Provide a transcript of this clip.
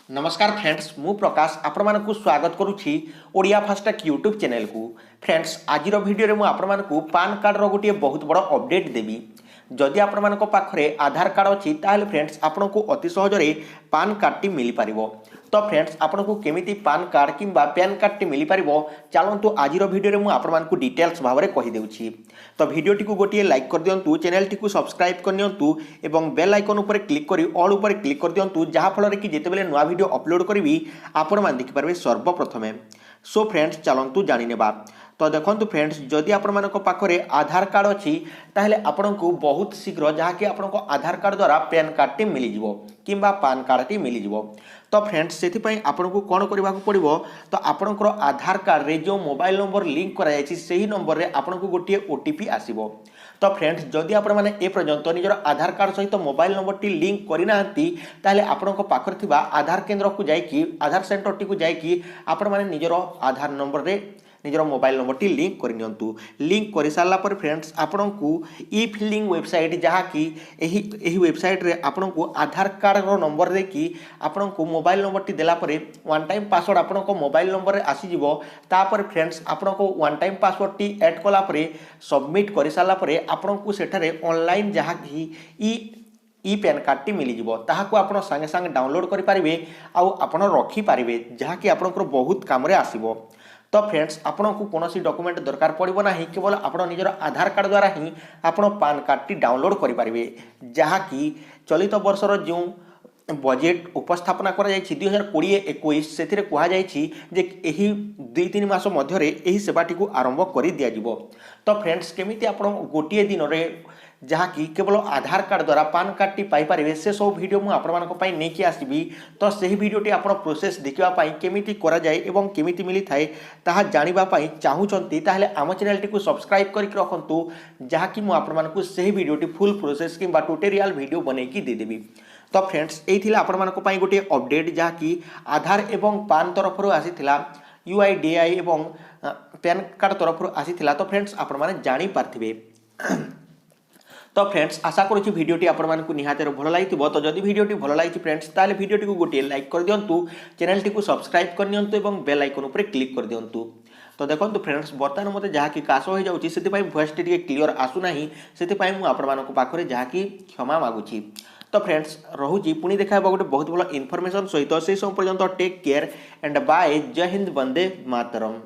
नमस्कार फ्रेंड्स मु प्रकाश आपण मानकु स्वागत करुछि ओडिया फास्टैग यूट्यूब चैनल को। फ्रेंड्स आज वीडियो रे मु आपण मानकु पान कार्ड रो गोटे बहुत बड़ अपडेट देबी। जदि आपण मानक पाखरे आधार कार्ड अछि ताहले फ्रेंड्स आपण को अति सहज रे पान कार्ड टी मिली परिबो। तो फ्रेंड्स आपण को केमिति पान कार्ड किंबा पैन कार्ड टी मिली परिबो चलंतु आज वीडियो रे मु आपण मानकु डिटेल्स भाव रे कहि देउछि। तो वीडियो टी को गोटे लाइक कर दियंतु, चैनल टी को सब्सक्राइब कर नियंतु एवं बेल आइकन ऊपर क्लिक करी ऑल ऊपर क्लिक कर दियंतु, जहा फल कि जेतेबेले नुआ वीडियो अपलोड करी आपण मान देखि पारबे सर्वप्रथमे। सो फ्रेंड्स चलंतु जानि नेबा। तो देखंतु फ्रेंड्स जदि आपण मानक पाखरे आधार कार्ड अछि ताहले आपण को बहुत शीघ्र जहाँ कि आपण को आधार कार्ड द्वारा पैन कार्ड टी मिली जिवो किंबा पान कार्ड टी मिली जिवो। तो फ्रेंड्स सेति पई आपण को कोन करबा को पड़िबो, तो आपण को आधार कार्ड रे जो मोबाइल नंबर लिंक करा जायछि सेही नंबर रे आपण को गोटे ओटीपी आसीबो। तो फ्रेंड्स जदि आपण माने ए पर्यंत निजर आधार कार्ड सहित मोबाइल नंबर टी लिंक करिना हंती ताहले आपण को पाखर थिबा आधार केंद्र को जायकि आधार सेंटर टी को जायकि आपण माने निजर आधार नंबर रे निजर मोबाइल नंबर टी लिंक कर नियंतु। लिंक कर सारा पर फ्रेंड्स आपण को ई फिलिंग वेबसाइट जहाँ कि एही वेबसाइट रे आपण को आधार कार्ड रो नंबर दे कि आपण को मोबाइल नंबर टी देला परे वन टाइम पासवर्ड आपण को मोबाइल नंबर रे आसी जिवो। तापर फ्रेंड्स आपण को one time password T add कला परे सबमिट कर सारा परे आपण को सेठारे ऑनलाइन जहाँ कि ई पैन कार्ड टी मिली जिवो। ताहाको आपण संगे संगे डाउनलोड करि पारिबे आउ आपण रखि पारिबे जहाँ कि आपण को बहुत काम रे आसीबो। तो फ्रेंड्स आपण को कोनोसी डॉक्यूमेंट दरकार पड़िबो नाही, केवल आपण निजर आधार कार्ड द्वारा ही आपण पान कार्ड टी डाउनलोड करि पारिबे। जहाँ कि चलित वर्षर जो बजेट उपस्थापना करा जायछि 2020-21 सेथिरे कुहा जायछि जे एही 2-3 मास मध्य रे एही सेवाटी को आरंभ करि दिया जिवो। तो फ्रेंड्स केमिति आपण गोटिए दिन रे जहाँ कि केवल आधार कार्ड द्वारा पान कार्ड टी पाई पारिबे से सब वीडियो मु आपण मानक पई नै कि आसीबी। तो सही वीडियोटी आपण प्रोसेस देखिबा पई केमिति करा जाय एवं केमिति मिली थाए ताहा जानिबा पई चाहुचंती ताहले आम चैनल टी को सब्सक्राइब करिक रखंतु, जहाँ कि मु आपण मानक सही वीडियोटी फुल प्रोसेस किंबा ट्यूटोरियल वीडियो बनै कि दे देबी। तो फ्रेंड्स एही थिला आपण मानक पई गोटे अपडेट जहाँ कि आधार एवं पान तरफ रु आसीथिला यूआईडीआई एवं पैन कार्ड तरफ रु आसीथिला। तो फ्रेंड्स आपण माने जानि पारथिबे। तो फ्रेंड्स आशा करूँ वीडियोटी आपण मानकु निहाते भल लागिथिबो। तो जदि वीडियोटी भल लागिछि फ्रेंड्स ताले वीडियोटी को गोटे लाइक कर दियंतु, चैनल टी को सब्सक्राइब कर नियंतु एवं बेल आइकन ऊपर क्लिक कर दियंतु। तो देखंतु फ्रेंड्स बर्तमान मते जहाँ कि काश हो जाउछि सेति पई वॉइस टी क्लियर आसु नाही, सेति पई मु आपण मानकु पाखरे जहाँ कि क्षमा मागुछि। तो फ्रेंड्स रहुछि पुनी देखा गोटे बहुत भल इनफॉरमेशन सहित से सब पर्यंत टेक केयर एंड बाय। जय हिंद, वंदे मातरम।